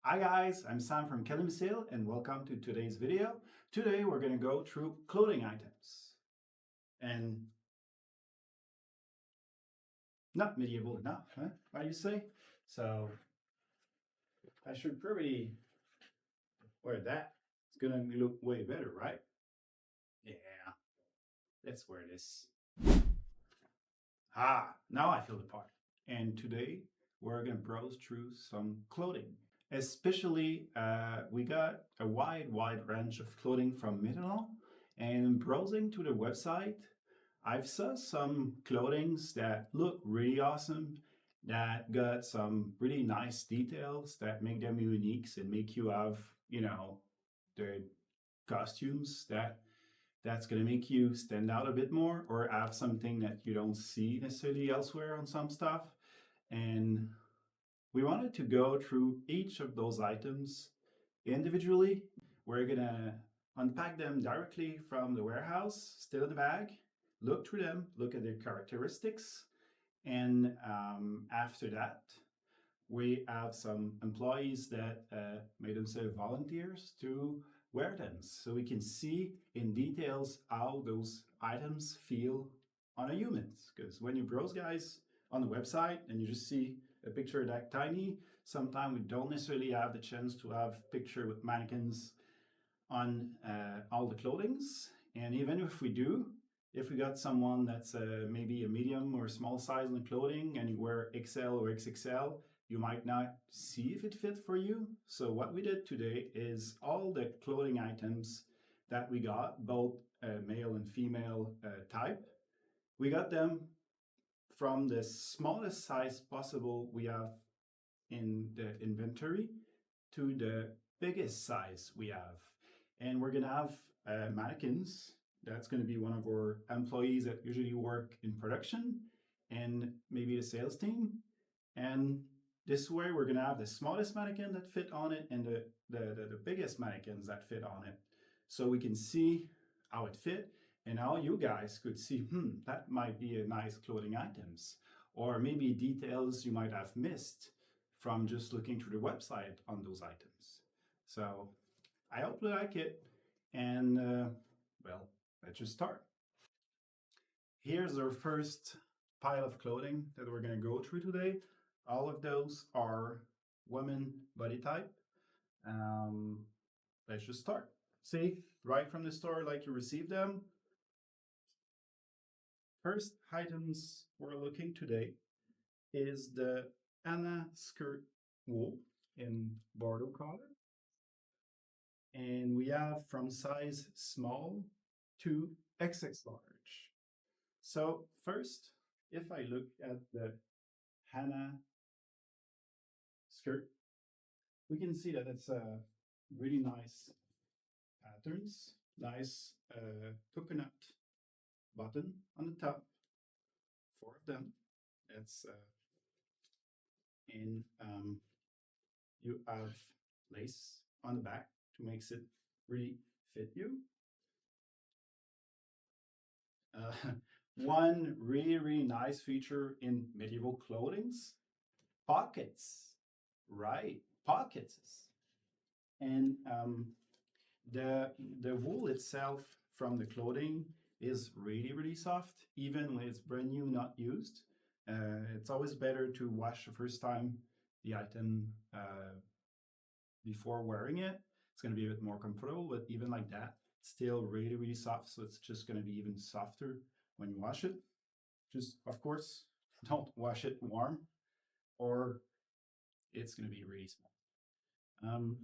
Hi guys, I'm Sam from Calimacil and welcome to today's video. Today we're going to go through clothing items. And not medieval enough, huh? What do you say? So I should probably wear that. It's going to look way better, right? Yeah, let's wear this. Now I feel the part. And today we're going to browse through some clothing. Especially, we got a wide range of clothing from Mytholon, and browsing to the website, I've saw some clothings that look really awesome, that got some really nice details that make them unique and make you have, the costumes that's gonna make you stand out a bit more or have something that you don't see necessarily elsewhere on some stuff. And we wanted to go through each of those items individually. We're gonna unpack them directly from the warehouse, still in the bag, look through them, look at their characteristics, and after that, we have some employees that made themselves volunteers to wear them, so we can see in details how those items feel on a human. Because when you browse, guys, on the website and you just see a picture that tiny, sometimes we don't necessarily have the chance to have picture with mannequins on all the clothings. And even if we do, if we got someone that's maybe a medium or small size in the clothing and you wear XL or XXL, you might not see if it fit for you. So what we did today is all the clothing items that we got, both male and female type, we got them from the smallest size possible we have in the inventory to the biggest size we have. And we're gonna have mannequins. That's gonna be one of our employees that usually work in production and maybe the sales team. And this way we're gonna have the smallest mannequin that fit on it and the biggest mannequins that fit on it. So we can see how it fit and how you guys could see, that might be a nice clothing items, or maybe details you might have missed from just looking through the website on those items. So I hope you like it, and well, let's just start. Here's our first pile of clothing that we're going to go through today. All of those are women body type. Let's just start. See, right from the store, like you received them. First items we're looking today is the Sina Skirt wool in Bordeaux color. And we have from size small to XX large. So first, if I look at the Sina skirt, we can see that it's a really nice patterns, nice coconut button on the top, 4 of them. It's in you have lace on the back to make it really fit you. One really nice feature in medieval clothings, pockets, right? Pockets. And the wool itself from the clothing is really soft, even when it's brand new, not used. It's always better to wash the first time the item before wearing it. It's going to be a bit more comfortable, but even like that, still really soft. So it's just going to be even softer when you wash it. Just, of course, don't wash it warm or it's going to be really small.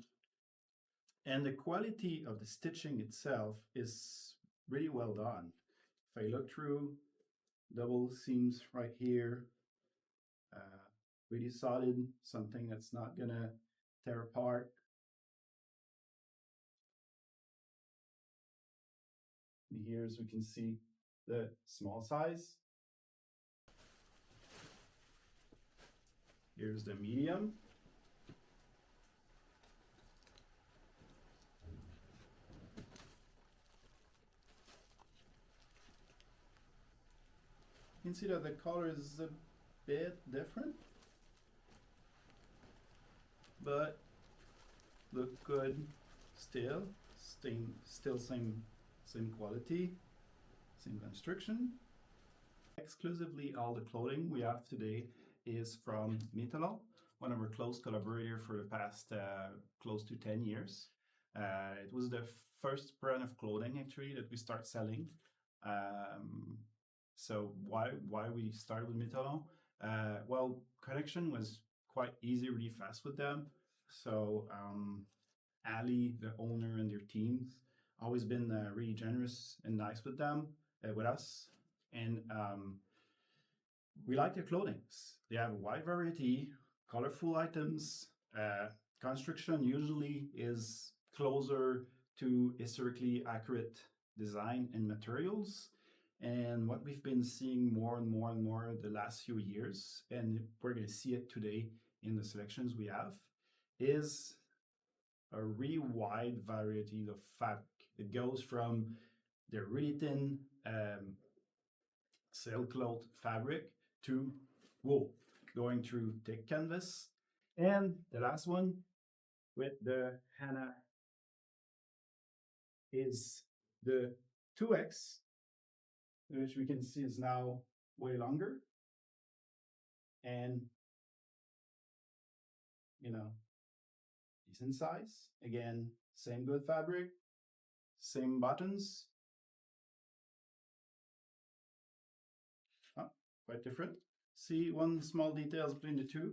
And the quality of the stitching itself is really well done. If I look through, double seams right here, really solid, something that's not gonna tear apart. And here, as we can see, the small size. Here's the medium. You can see that the color is a bit different, but look good still. Still same quality, same construction. Exclusively all the clothing we have today is from Mytholon, one of our close collaborators for the past close to 10 years. It was the first brand of clothing actually that we start selling. Um, so why we started with Mytholon? Well, connection was quite easy, really fast with them. So Ali, the owner, and their teams always been really generous and nice with them, with us, and we like their clothings. They have a wide variety, colorful items. Uh, Construction usually is closer to historically accurate design and materials. And what we've been seeing more and more and more the last few years, and we're going to see it today in the selections we have, is a really wide variety of fabric. It goes from the really thin sailcloth fabric to wool, going through thick canvas. And the last one with the Hannah is the 2X, which we can see is now way longer. And, you know, decent size. Again, same good fabric, same buttons. Oh, quite different. See, one small details between the two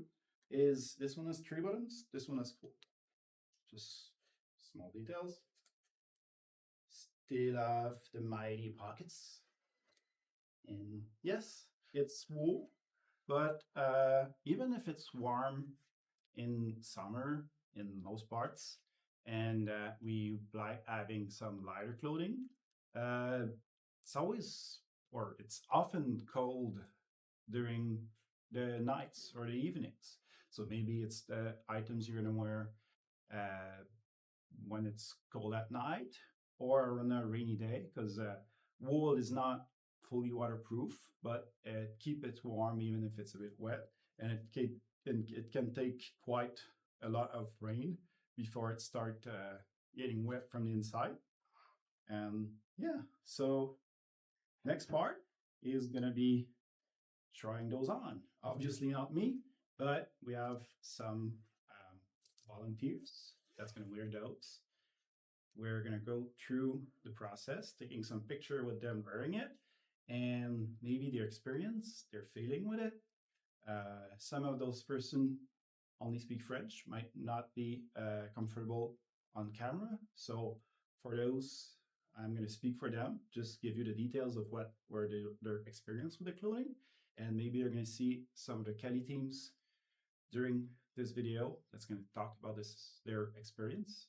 is this one has 3 buttons, this one has 4. Just small details. Still have the mighty pockets. And yes, it's wool, but even if it's warm in summer in most parts, and we like having some lighter clothing, uh, it's always, or it's often cold during the nights or the evenings. So maybe it's the items you're gonna wear uh, when it's cold at night or on a rainy day, because wool is not fully waterproof, but keep it warm even if it's a bit wet, and it can take quite a lot of rain before it start getting wet from the inside. And yeah, so next part is gonna be trying those on. Obviously not me, but we have some volunteers that's gonna wear those. We're gonna go through the process, taking some picture with them wearing it, and maybe their experience, their feeling with it. Some of those person only speak French, might not be comfortable on camera. So for those, I'm gonna speak for them, just give you the details of what were their experience with the clothing, and maybe you're gonna see some of the Cali teams during this video that's gonna talk about their experience.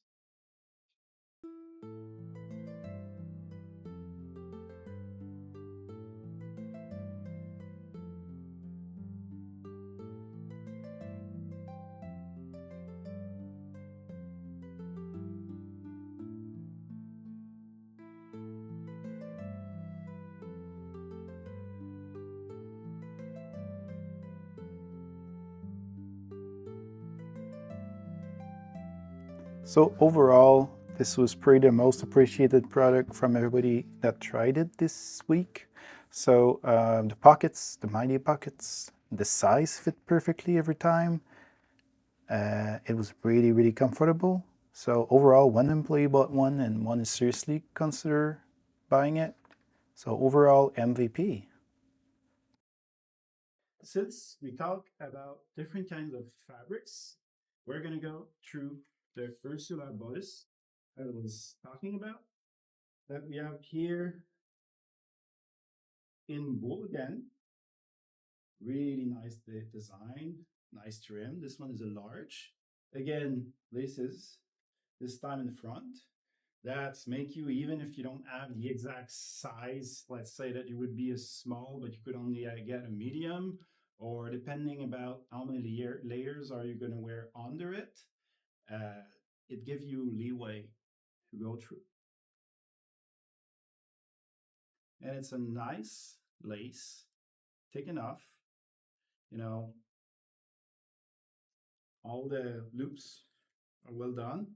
So overall, this was probably the most appreciated product from everybody that tried it this week. So the pockets, the mighty pockets, the size fit perfectly every time. It was really, really comfortable. So overall, one employee bought one and one is seriously consider buying it. So overall, MVP. Since we talk about different kinds of fabrics, we're gonna go through the Ursula bodice I was talking about that we have here in wool again. Really nice design, nice trim. This one is a large. Again, laces, this time in the front. That's make you, even if you don't have the exact size, let's say that you would be a small, but you could only get a medium, or depending about how many layers are you going to wear under it, it gives you leeway to go through. And it's a nice lace, thick enough, you know, all the loops well done.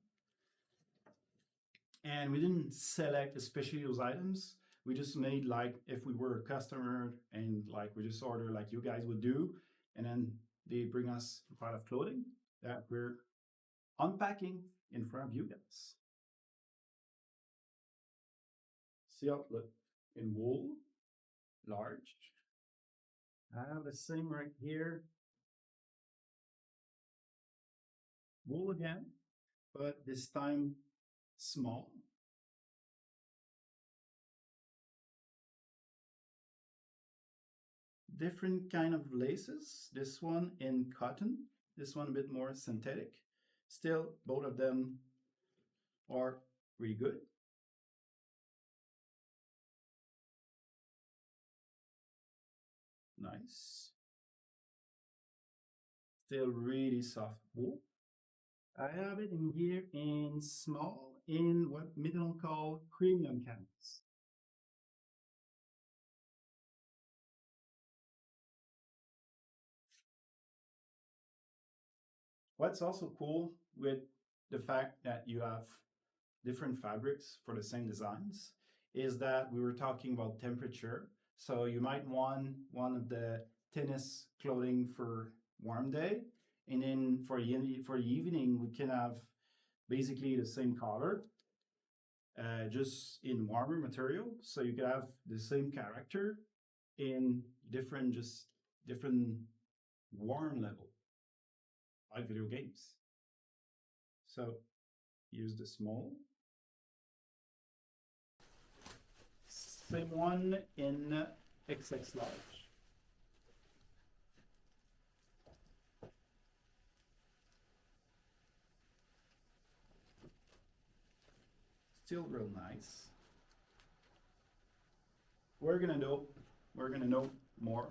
And we didn't select especially those items. We just made like if we were a customer and like we just order like you guys would do, and then they bring us a part of clothing that we're unpacking in front of you guys. See how it look in wool, large. I have the same right here, wool again, but this time small. Different kind of laces. This one in cotton, this one a bit more synthetic. Still, both of them are really good. Nice. Still really soft wool. I have it in here in small in what Mytholon call premium canvas. What's also cool with the fact that you have different fabrics for the same designs is that we were talking about temperature. So you might want one of the tennis clothing for warm day, and then for the evening we can have basically the same color, just in warmer material. So you can have the same character in different warm level, like video games. So use the small. Same one in XX large. Still real nice. We're gonna know more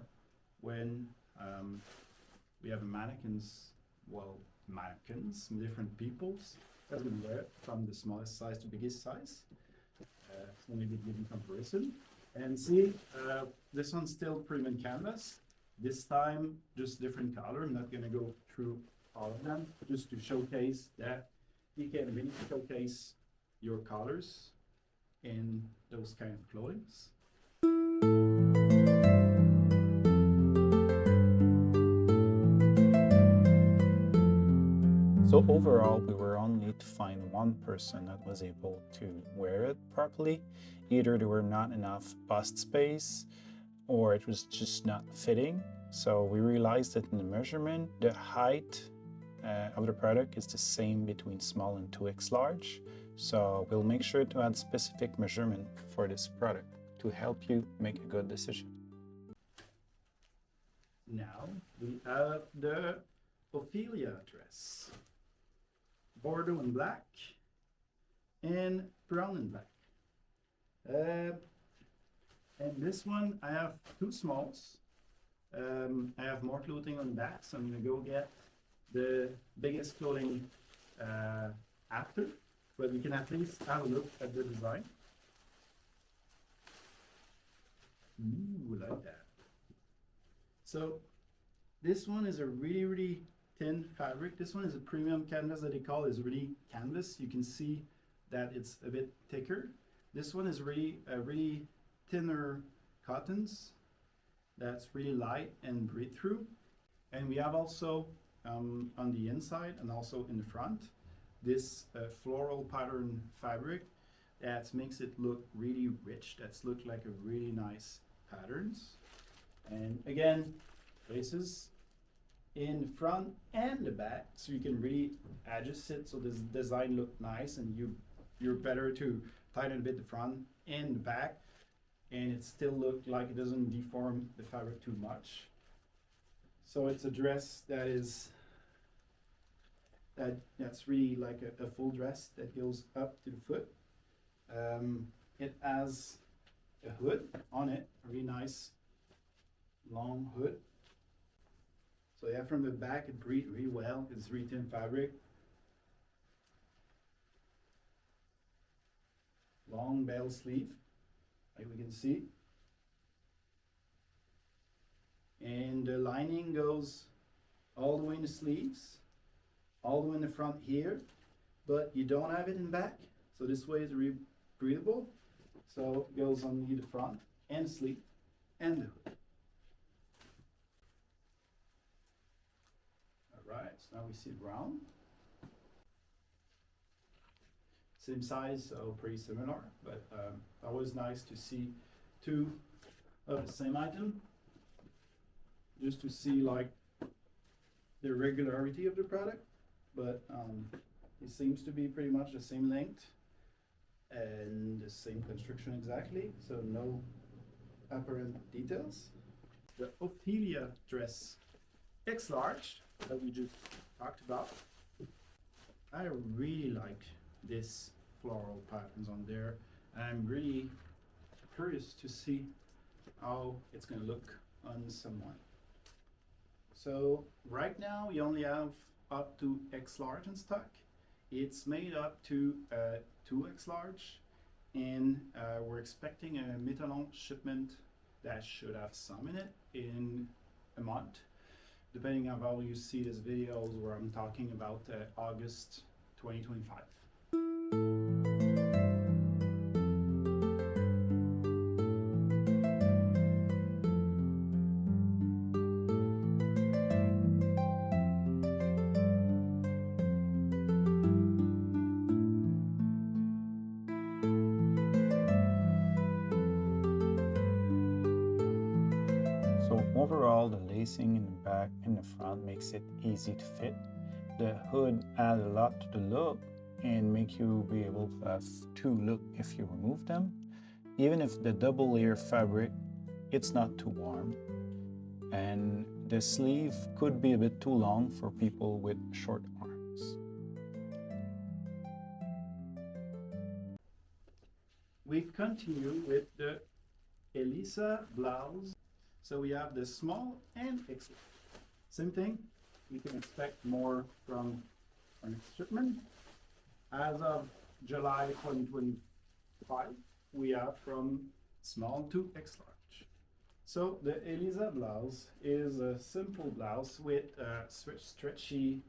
when we have mannequins, different peoples that will wear it from the smallest size to biggest size. So maybe give you comparison. And see, this one's still premium canvas. This time, just different color. I'm not gonna go through all of them, just to showcase that you can really showcase your colors in those kind of clothings. So overall, we were only to find one person that was able to wear it properly. Either there were not enough bust space or it was just not fitting. So we realized that in the measurement, the height of the product is the same between small and 2x large. So we'll make sure to add specific measurement for this product to help you make a good decision. Now we have the Ophelia Dress. Bordeaux and black and brown and black. And this one I have two smalls. I have more clothing on the back, so I'm gonna go get the biggest clothing after, but we can at least have a look at the design. Ooh, like that. So this one is a really thin fabric. This one is a premium canvas that they call is really canvas. You can see that it's a bit thicker. This one is really thinner cottons that's really light and breathe through. And we have also on the inside and also in the front this floral pattern fabric that makes it look really rich. That's look like a really nice patterns. And again, laces in the front and the back, so you can really adjust it so this design look nice, and you're better to tighten a bit the front and the back, and it still look like it doesn't deform the fabric too much. So it's a dress that is that's really like a full dress that goes up to the foot. It has a hood on it, a really nice long hood. So yeah, from the back it breathes really well. It's really thin fabric. Long bell sleeve, like we can see. And the lining goes all the way in the sleeves, all the way in the front here, but you don't have it in back. So this way is breathable. So it goes on the front and sleeve and the hood. All right, so now we see it round. Same size, so pretty similar, but always nice to see two of the same item, just to see like the regularity of the product, but it seems to be pretty much the same length and the same construction exactly, so no apparent details. The Ophelia Dress X large that we just talked about. I really like this floral patterns on there. I'm really curious to see how it's going to look on someone. So right now we only have up to X large in stock. It's made up to 2X large, and we're expecting a Mytholon shipment that should have some in it in a month, depending on how you see this videos where I'm talking about August 2025. So overall, the lacing in the back and the front makes it easy to fit. The hood adds a lot to the look and make you be able to have two looks if you remove them. Even if the double layer fabric, it's not too warm. And the sleeve could be a bit too long for people with short arms. We continue with the Elise blouse. So we have the small and XL. Same thing, you can expect more from our next shipment. As of July 2025, we have from small to X large. So the Elise blouse is a simple blouse with a stretchy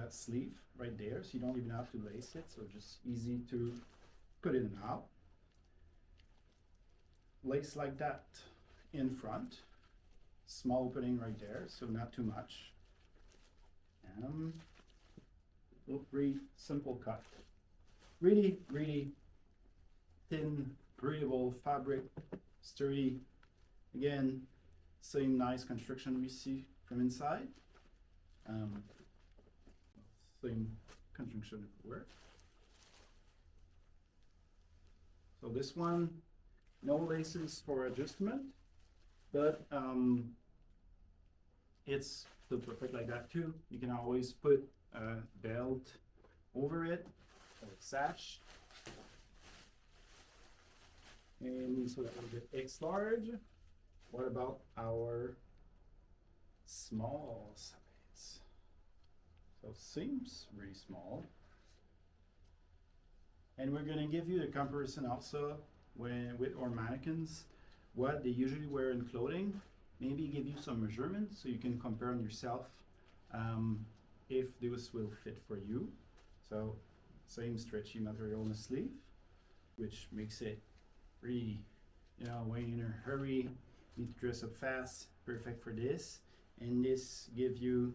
sleeve right there, so you don't even have to lace it, so just easy to put in and out. Lace like that in front, small opening right there, so not too much. Pretty simple cut. Really, really thin, breathable fabric, sturdy. Again, same nice construction we see from inside. Same construction everywhere. So this one, no laces for adjustment, but it's still perfect like that too. You can always put a belt over it or a sash. And so that will get X large. What about our small size? So seems really small. And we're gonna give you the comparison also with our mannequins, what they usually wear in clothing. Maybe give you some measurements so you can compare on yourself if this will fit for you. So same stretchy material on the sleeve, which makes it really, when you're in a hurry, need to dress up fast, perfect for this. And this gives you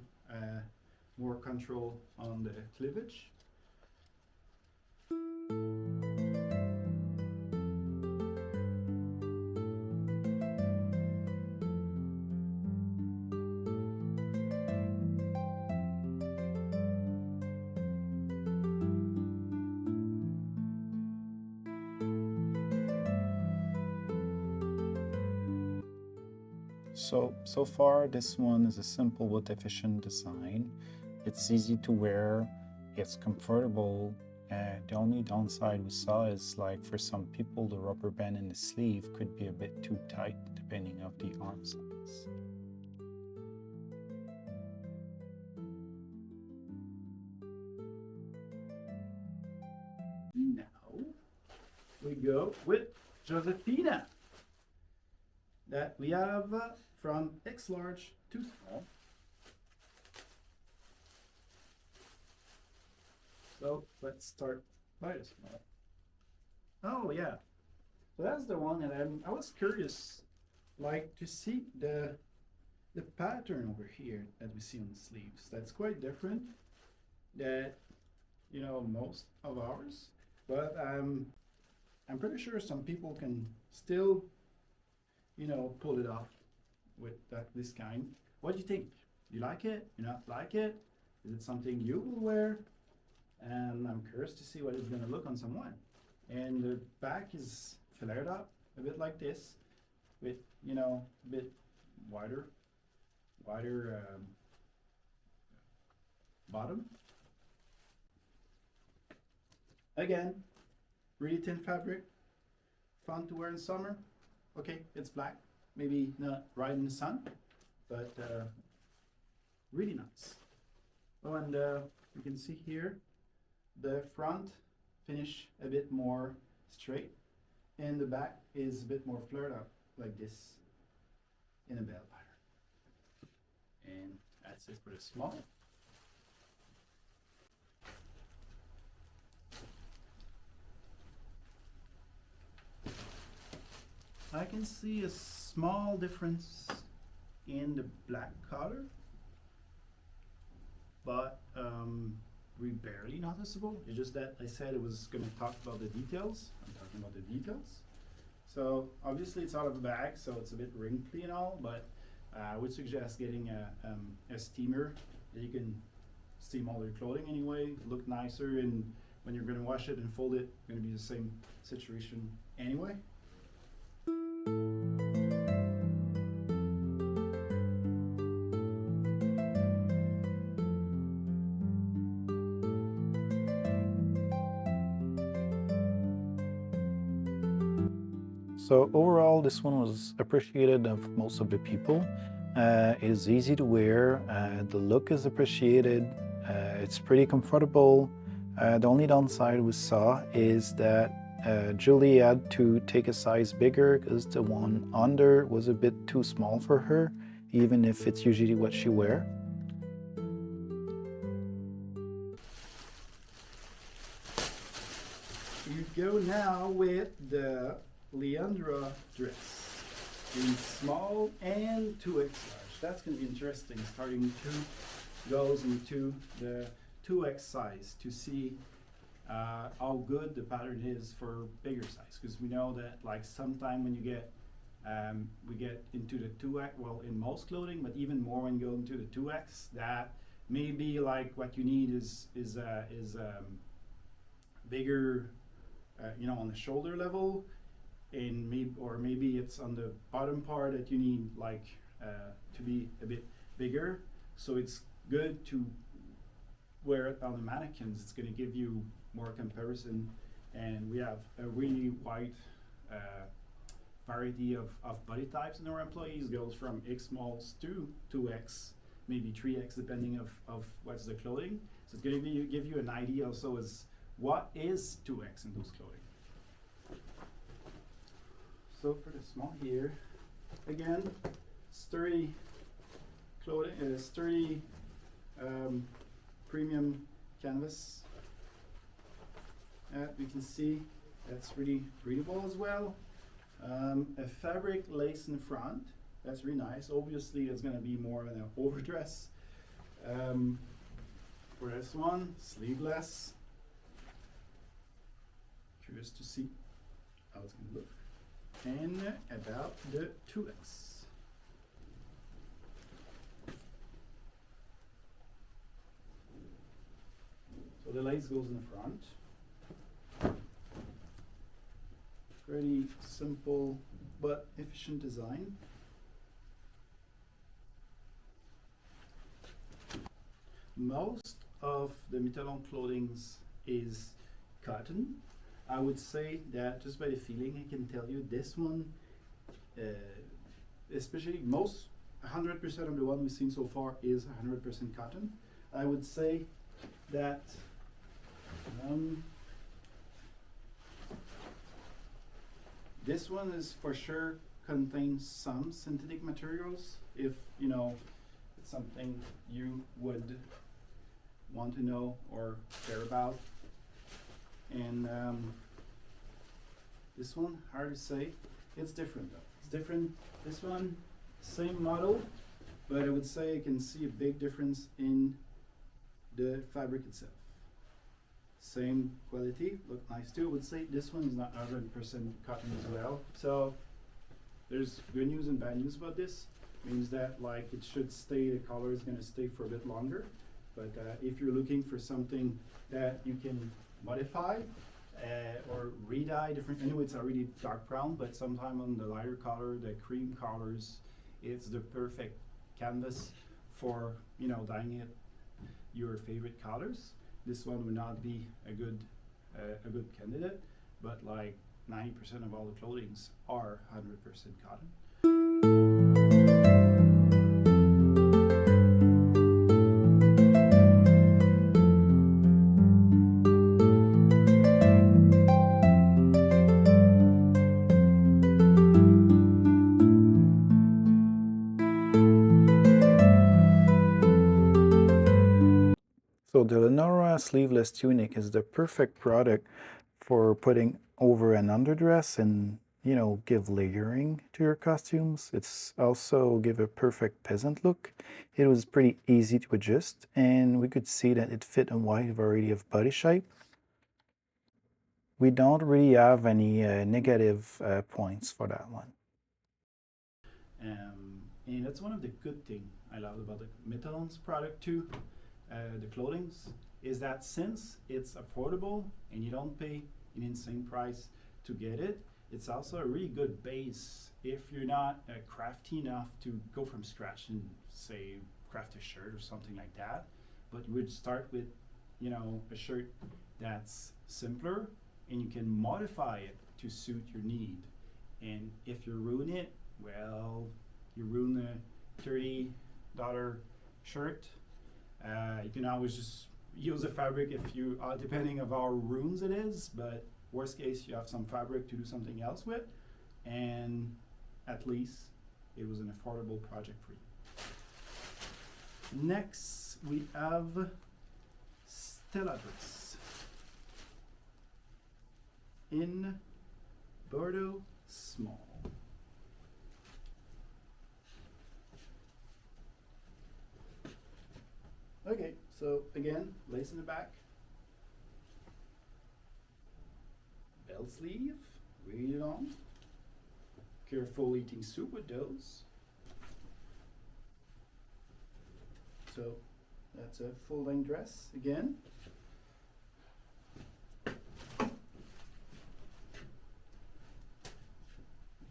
more control on the cleavage. So far, this one is a simple but efficient design. It's easy to wear, it's comfortable. The only downside we saw is like for some people, the rubber band in the sleeve could be a bit too tight depending on the arm size. Now we go with Josefina, that we have from X large to small. So let's start by this one. Oh yeah, so that's the one that I was curious, like to see the pattern over here that we see on the sleeves. That's quite different that most of ours, but I'm pretty sure some people can still pull it off with this kind. What do you think? You like it? You not like it? Is it something you will wear? And I'm curious to see what it's gonna look on someone. And the back is flared up a bit like this, with a bit wider bottom. Again, really thin fabric, fun to wear in summer. Okay, it's black, maybe not right in the sun, but really nice. Oh, and you can see here the front finish a bit more straight, and the back is a bit more flared up like this in a bell pattern. And that's it for the small. I can see a small difference in the black color, but barely noticeable. It's just that I said it was going to talk about the details. I'm talking about the details. So obviously it's out of the bag, so it's a bit wrinkly and all, but I would suggest getting a steamer that you can steam all your clothing anyway, look nicer, and when you're going to wash it and fold it, it's going to be the same situation anyway. So overall, this one was appreciated of most of the people. It's easy to wear, the look is appreciated, it's pretty comfortable. The only downside we saw is that Julie had to take a size bigger because the one under was a bit too small for her, even if it's usually what she wears. You go now with the Leandra Dress in small and 2X large. That's going to be interesting, starting to goes into the 2X size to see how good the pattern is for bigger size, because we know that like sometime when you get we get into the 2X, well, in most clothing, but even more when you go into the 2X, that maybe like what you need is bigger on the shoulder level, and maybe it's on the bottom part that you need like to be a bit bigger. So it's good to wear it on the mannequins. It's going to give you more comparison, and we have a really wide variety of body types in our employees. Goes from X smalls to 2X, maybe 3X depending of what's the clothing. So it's going to give you an idea also as what is 2X in those clothing. So for the small here, again, sturdy clothing, sturdy premium canvas. You can see that's really breathable as well. A fabric lace in front, that's really nice. Obviously, it's going to be more of an overdress. For this one, sleeveless. Curious to see how it's going to look. And about the 2X. So the lace goes in the front. Pretty simple but efficient design. Most of the Mytholon clothing is cotton. I would say that just by the feeling, I can tell you this one, especially 100% of the one we've seen so far is 100% cotton. I would say that this one is for sure contains some synthetic materials. If it's something you would want to know or care about, And this one, hard to say. It's different though. It's different. This one, same model, but I would say I can see a big difference in the fabric itself. Same quality, look nice too. I would say this one is not 100% cotton as well. So there's good news and bad news about this. Means that like it should stay, the color is gonna stay for a bit longer. But if you're looking for something that you can modify or re-dye different, anyway it's already dark brown, but sometime on the lighter color, the cream colors, it's the perfect canvas for, you know, dyeing it your favorite colors. This one would not be a good candidate, but like 90% of all the clothings are 100% cotton. So the Leandra sleeveless tunic is the perfect product for putting over an underdress and, you know, give layering to your costumes. It's also give a perfect peasant look. It was pretty easy to adjust, and we could see that it fit a wide variety of body shape. We don't really have any negative points for that one. And that's one of the good things I love about the Mytholon's product too, the clothings, is that since it's affordable and you don't pay an insane price to get it, it's also a really good base if you're not crafty enough to go from scratch and say craft a shirt or something like that. But you would start with, you know, a shirt that's simpler and you can modify it to suit your need. And if you ruin it, well, you ruin a $30 shirt. You can always just use the fabric if you, depending of how ruins it is, but worst case, you have some fabric to do something else with, and at least it was an affordable project for you. Next, we have Stella Dress in Bordeaux Small. Okay, so again, lace in the back, belt sleeve, really long, careful eating soup with those. So that's a full length dress again. You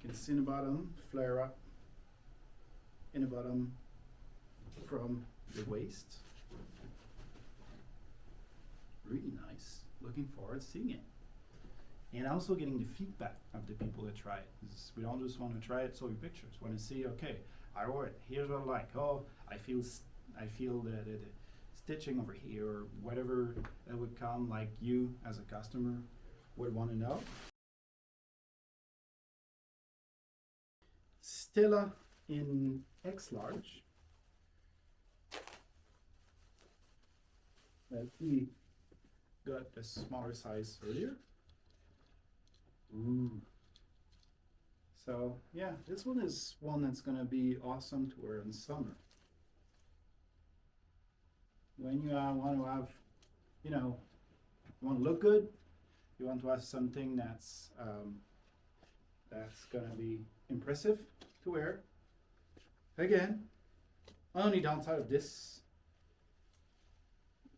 can see in the bottom, flare up in the bottom from the waist. Really nice. Looking forward to seeing it. And also getting the feedback of the people that try it. We don't just want to try it, show you pictures. We want to see, okay, I wore it. Here's what I like. Oh, I feel the stitching over here, or whatever that would come, like you as a customer would want to know. Stella in X large. We got a smaller size earlier. Ooh. So yeah, this one is one that's gonna be awesome to wear in summer. When you want to have, you know, you want to look good, you want to have something that's gonna be impressive to wear. Again, only downside of this,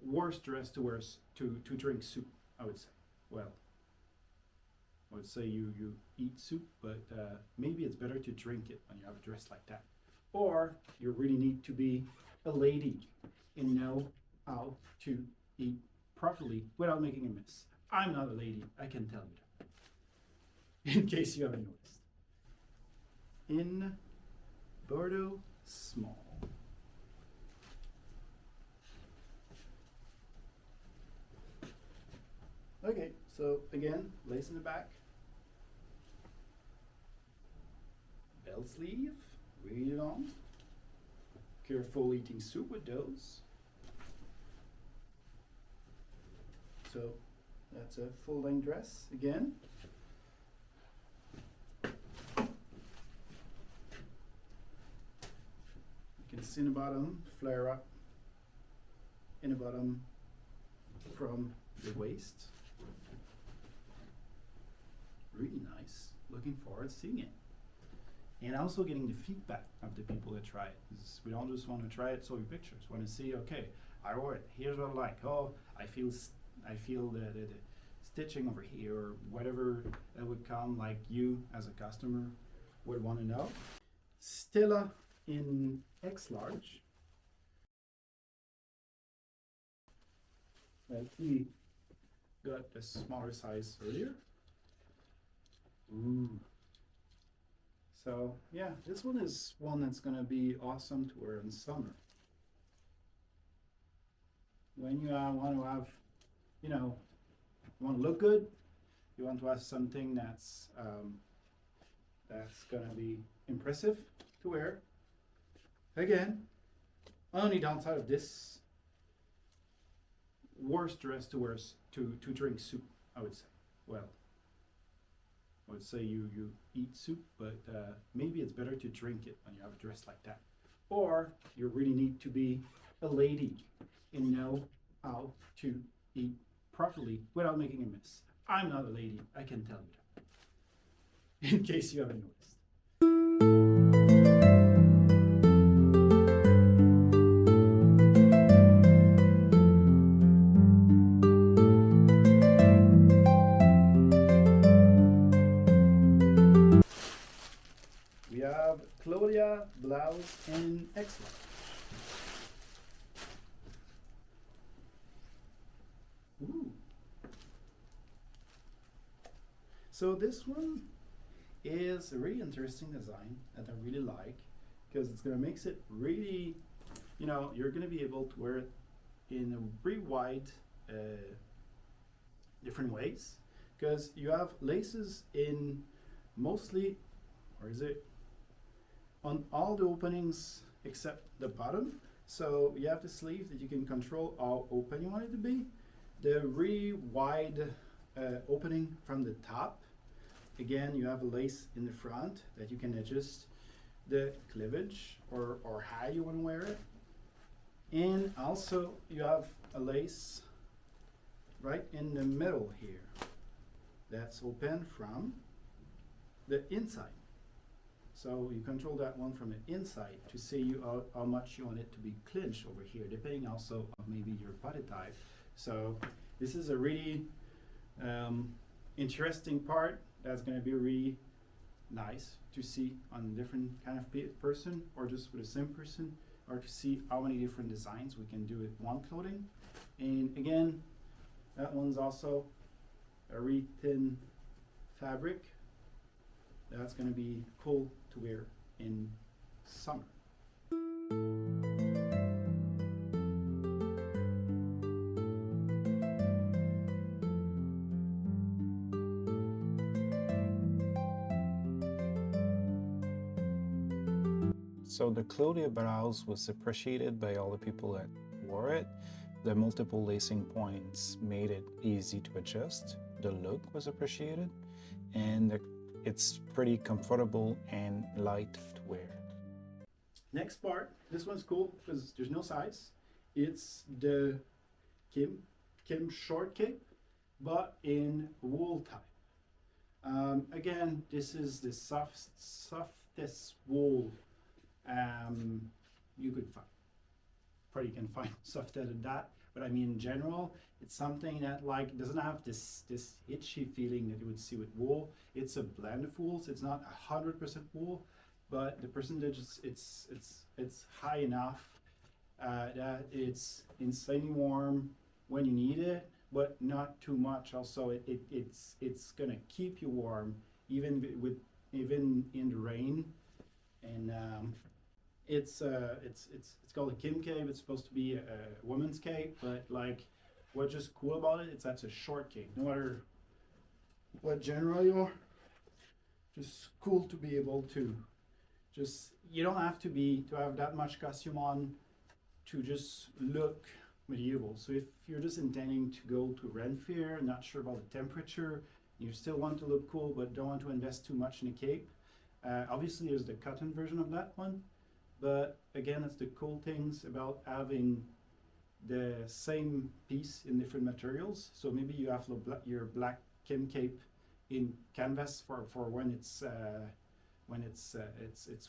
worst dress to wear to drink soup, I would say. Well, I would say you eat soup, but maybe it's better to drink it when you have a dress like that. Or you really need to be a lady and know how to eat properly without making a mess. I'm not a lady, I can tell you that. In case you haven't noticed. In Bordeaux Small. Okay, so again, lace in the back, belt sleeve, really long, careful eating soup with those. So That's a full-length dress again. You can see in the bottom, flare up in the bottom from the waist. Really nice. Looking forward to seeing it. And also getting the feedback of the people that try it. We don't just want to try it, show you pictures. We want to see, okay, I wore it. Here's what I like. Oh, I feel the stitching over here, or whatever that would come, like you as a customer would want to know. Stella in X large. We got a smaller size earlier. Ooh. So yeah, this one is one that's gonna be awesome to wear in summer. When you want to have, you know, you want to look good, you want to have something that's gonna be impressive to wear. Again, only downside of this, worst dress to wear to drink soup, I would say. Well, I would say you eat soup, but maybe it's better to drink it when you have a dress like that. Or you really need to be a lady and know how to eat properly without making a mess. I'm not a lady, I can tell you that. In case you haven't noticed. We have Claudia Blouse in X large. Ooh. So this one is a really interesting design that I really like, because it's gonna makes it really, you know, you're gonna be able to wear it in a really wide different ways, because you have laces in mostly, or is it on all the openings except the bottom. So you have the sleeve that you can control how open you want it to be. The really wide opening from the top. Again, you have a lace in the front that you can adjust the cleavage or how you want to wear it. And also you have a lace right in the middle here that's open from the inside. So you control that one from the inside to see how much you want it to be clinched over here, depending also on maybe your body type. So this is a really interesting part that's going to be really nice to see on different kind of person, or just with the same person, or to see how many different designs we can do with one clothing. And again, that one's also a really thin fabric. That's going to be cool to wear in summer. So the Claudia Blouse was appreciated by all the people that wore it. The multiple lacing points made it easy to adjust. The look was appreciated, and it's pretty comfortable and light to wear. Next part, this one's cool because there's no size. It's the Kim short cape, but in wool type. Again, this is the softest wool you could find. Probably can find softer than that, but I mean in general, it's something that like doesn't have this itchy feeling that you would see with wool. It's a blend of wools. It's not 100% wool, but the percentage it's high enough that it's insanely warm when you need it, but not too much. Also, it's gonna keep you warm even in the rain. And it's called a Kim cape. It's supposed to be a woman's cape, but like what's just cool about it, it's that's a short cape. No matter what genre you are, just cool to be able to just, you don't have to have that much costume on to just look medieval. So if you're just intending to go to Ren Fair, not sure about the temperature, you still want to look cool but don't want to invest too much in a cape, obviously there's the cotton version of that one. But again, it's the cool things about having the same piece in different materials. So maybe you have your black Kim cape in canvas for when it's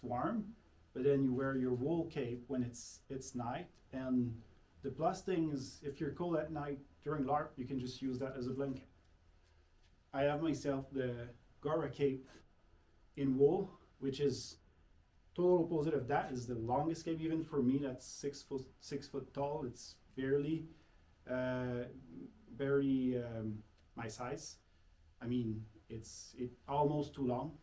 warm, but then you wear your wool cape when it's night. And the plus thing is, if you're cold at night during LARP, you can just use that as a blanket. I have myself the Gora cape in wool, which is total opposite of that. Is the longest cape. Even for me, that's 6 foot tall. It's barely my size. I mean, it's almost too long,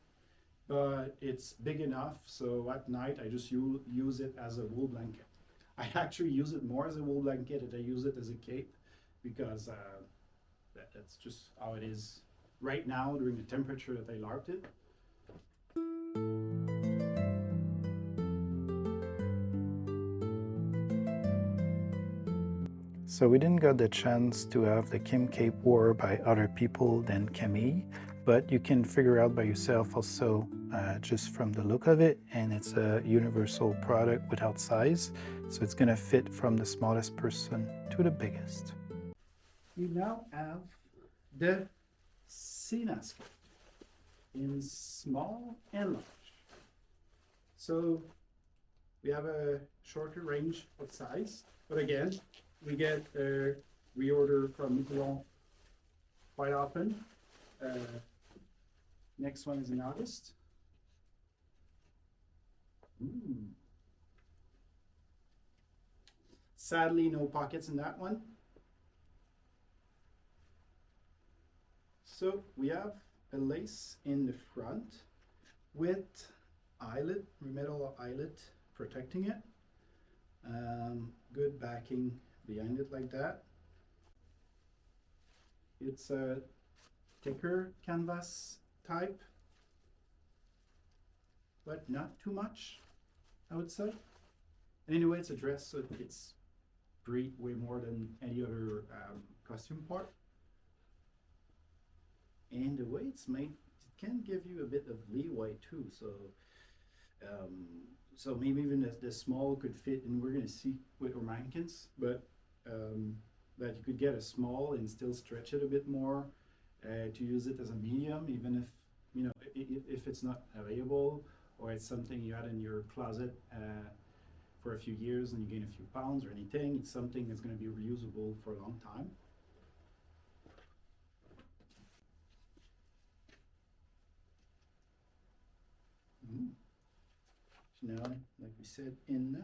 but it's big enough. So at night, I just use it as a wool blanket. I actually use it more as a wool blanket than I use it as a cape, because that's just how it is right now during the temperature that I LARPed it. So we didn't get the chance to have the Kim cape wore by other people than Camille, but you can figure out by yourself also just from the look of it, and it's a universal product without size, so it's gonna fit from the smallest person to the biggest. We now have the Sina Skirt in small and large. So we have a shorter range of size, but again, we get a reorder from Mytholon quite often. Next one is in August. Sadly, no pockets in that one. So we have a lace in the front with eyelet, metal eyelet protecting it. Good backing behind it like that. It's a thicker canvas type, but not too much, I would say. And anyway, it's a dress, so it's way more than any other costume part. And the way it's made, it can give you a bit of leeway too. So maybe even the small could fit, and we're gonna see with our mannequins, but that you could get a small and still stretch it a bit more to use it as a medium, even if, you know, if it's not available, or it's something you had in your closet for a few years and you gain a few pounds or anything. It's something that's going to be reusable for a long time. Now, like we said, in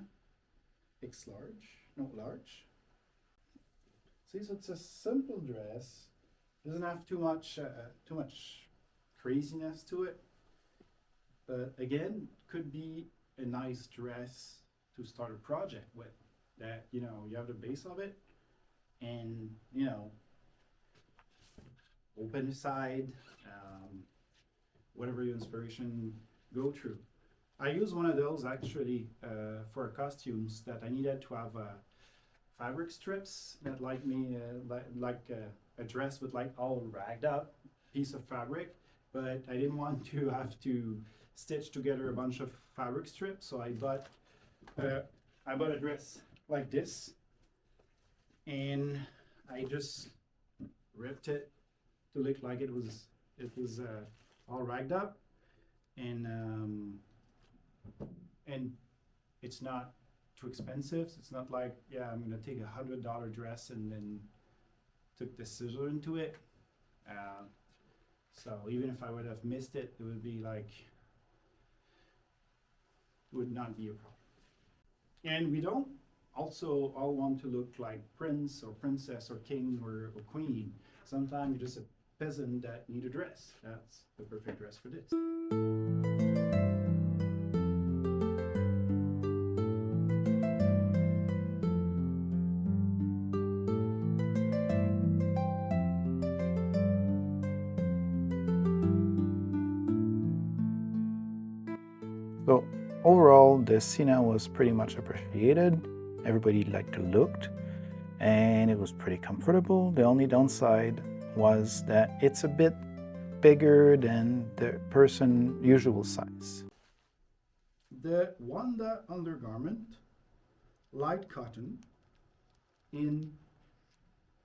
X large, no large. See, so it's a simple dress. Doesn't have too much craziness to it. But again, could be a nice dress to start a project with. That, you know, you have the base of it, and, you know, open the side, whatever your inspiration go through. I use one of those actually for costumes that I needed to have fabric strips that like a dress with like all ragged up piece of fabric, but I didn't want to have to stitch together a bunch of fabric strips, so I bought a dress like this, and I just ripped it to look like it was all ragged up, and it's not too expensive. It's not like, yeah, I'm gonna take $100 dress and then took the scissor into it. So even if I would have missed it, it would be like, would not be a problem. And we don't also all want to look like prince or princess or king or queen. Sometimes you're just a peasant that need a dress. That's the perfect dress for this. So overall, the Sina was pretty much appreciated. Everybody liked the look. and it was pretty comfortable. The only downside was that it's a bit bigger than the person usual size. The Wanda undergarment, light cotton in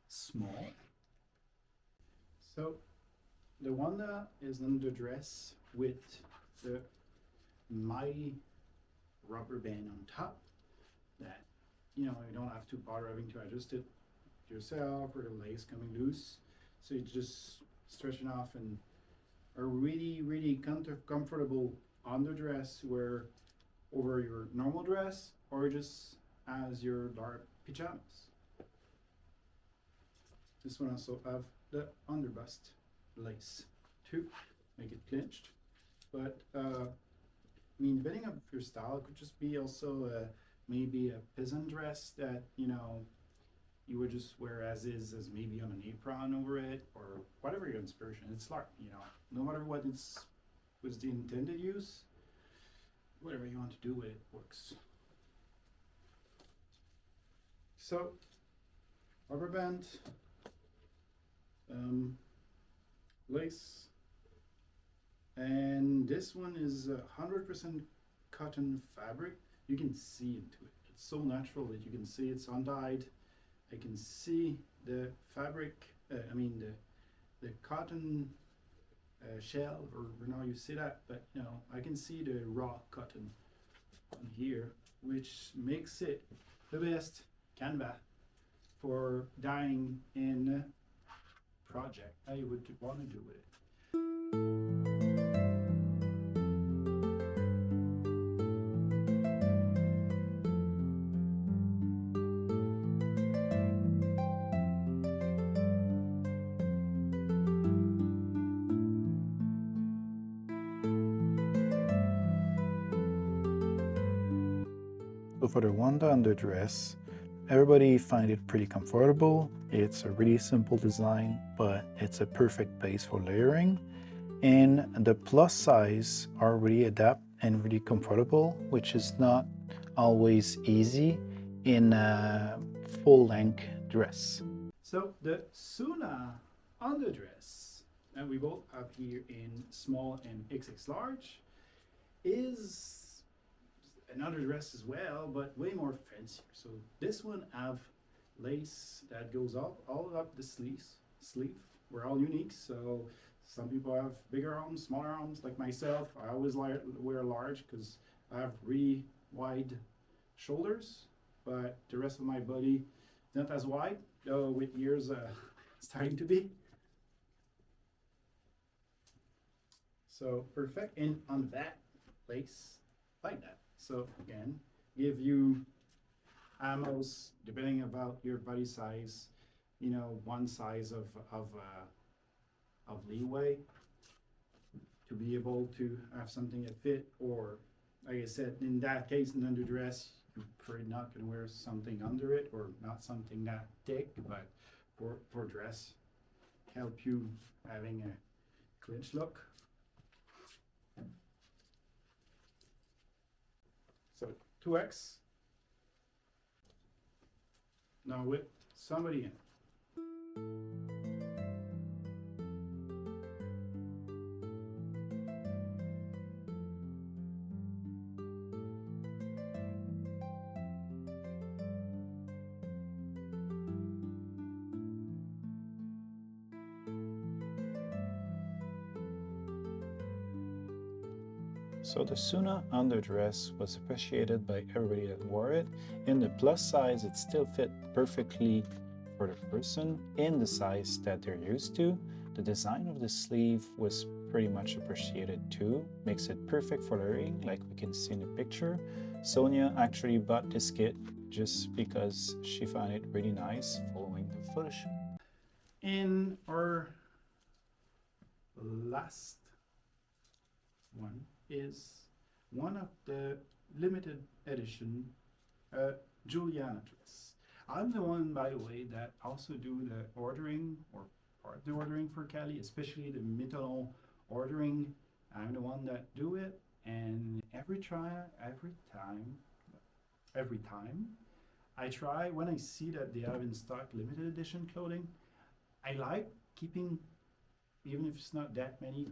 small. So the Wanda is an underdress with the mighty rubber band on top that, you don't have to bother having to adjust it yourself or the lace coming loose. So it's just stretching off, and a really comfortable underdress where over your normal dress or just as your LARP pajamas. This one also have the underbust lace to make it clinched, but depending on your style, it could just be also maybe a peasant dress that you would just wear as is, as maybe on an apron over it, or whatever your inspiration. It's LARP, no matter what was the intended use, whatever you want to do with it works. So, rubber band, lace, and this one is 100% cotton fabric. You can see into it. It's so natural that you can see it's undyed. I can see the fabric, the cotton shell, or now you see that, but I can see the raw cotton on here, which makes it the best canvas for dyeing in a project I would want to do with it. So for the Wanda underdress, everybody find it pretty comfortable. It's a really simple design, but it's a perfect base for layering. And the plus size are really adapt and really comfortable, which is not always easy in a full-length dress. So the Sunna underdress, and we both have here in small and XX large, is another dress as well, but way more fancier. So this one have lace that goes all up the sleeve. We're all unique, so some people have bigger arms, smaller arms, like myself. I always wear large because I have really wide shoulders, but the rest of my body is not as wide, though with years starting to be. So perfect, and on that lace like that. So again, give you almost, depending about your body size, one size of leeway to be able to have something that fit, or like I said, in that case, an underdress, you're probably not going to wear something under it, or not something that thick, but for dress, help you having a clinch look. So 2X. Now with somebody in. So the Sunna underdress was appreciated by everybody that wore it. In the plus size, it still fit perfectly for the person in the size that they're used to. The design of the sleeve was pretty much appreciated too. Makes it perfect for layering, like we can see in the picture. Sonia actually bought this kit just because she found it really nice following the photo shoot. In our last one is one of the limited edition Juliana dress. I'm the one, by the way, that also do the ordering, or part of the ordering for Cali, especially the Mytholon ordering. I'm the one that do it, and every time I try when I see that they have in stock limited edition clothing. I like keeping, even if it's not that many,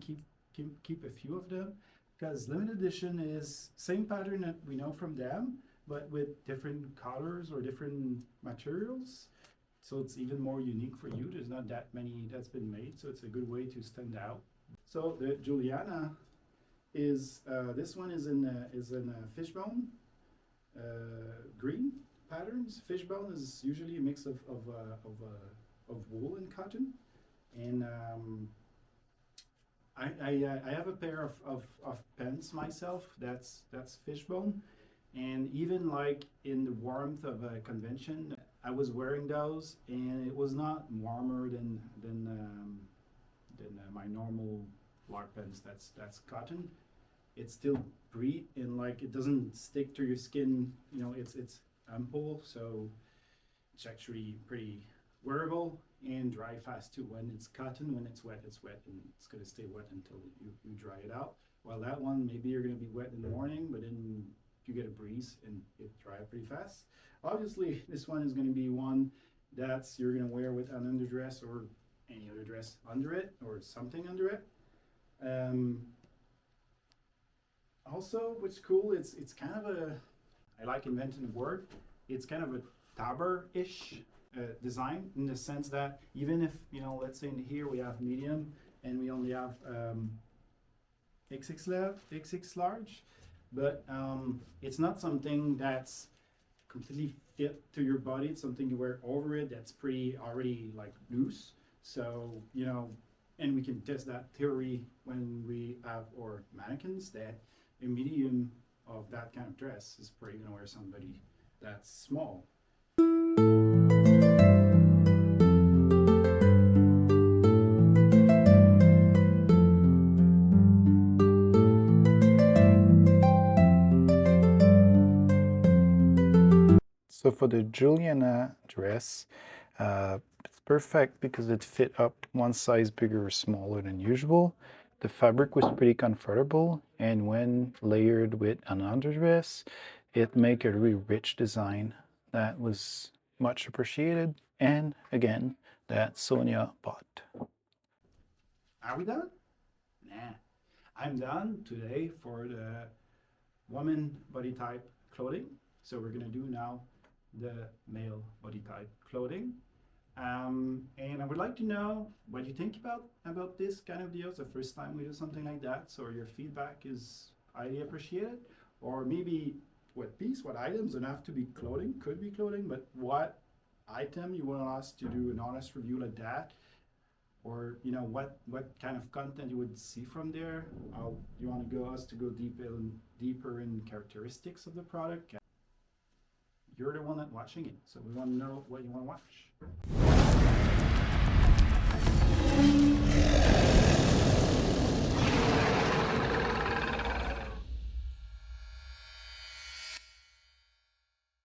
keep a few of them, because limited edition is same pattern that we know from them, but with different colors or different materials. So it's even more unique for you. There's not that many that's been made, so it's a good way to stand out. So the Juliana is this one is in a fishbone green patterns. Fishbone is usually a mix of wool and cotton, and I have a pair of pants myself. That's fishbone, and even like in the warmth of a convention, I was wearing those, and it was not warmer than my normal LARP pants. That's cotton. It's still breathe, and like it doesn't stick to your skin. You know, it's ample, so it's actually pretty wearable and dry fast too. When it's cotton, when it's wet, and it's gonna stay wet until you dry it out. While that one, maybe you're gonna be wet in the morning, but then you get a breeze and it dry up pretty fast. Obviously, this one is gonna be one that's you're gonna wear with an underdress or any other dress under it or something under it. Also, what's cool, it's kind of a, I like inventing a word, it's kind of a tabard-ish design, in the sense that even if, you know, let's say in here we have medium and we only have XX large, but it's not something that's completely fit to your body. It's something you wear over it that's pretty already like loose. So, you know, and we can test that theory when we have our mannequins, that a medium of that kind of dress is probably gonna wear somebody that's small. So for the Juliana dress, it's perfect because it fit up one size bigger or smaller than usual. The fabric was pretty comfortable, and when layered with an underdress, it made a really rich design that was much appreciated, and again, that Sonia bought. Are we done? Nah. I'm done today for the woman body type clothing. So we're gonna do now the male body type clothing. And I would like to know what you think about this kind of deal. It's the first time we do something like that, so your feedback is highly appreciated. Or maybe what piece, what items, don't have to be clothing, could be clothing, but what item you want us to do an honest review like that, or you know what kind of content you would see from there. You want us to go deeper in characteristics of the product. You're the one that's watching it, so we want to know what you want to watch.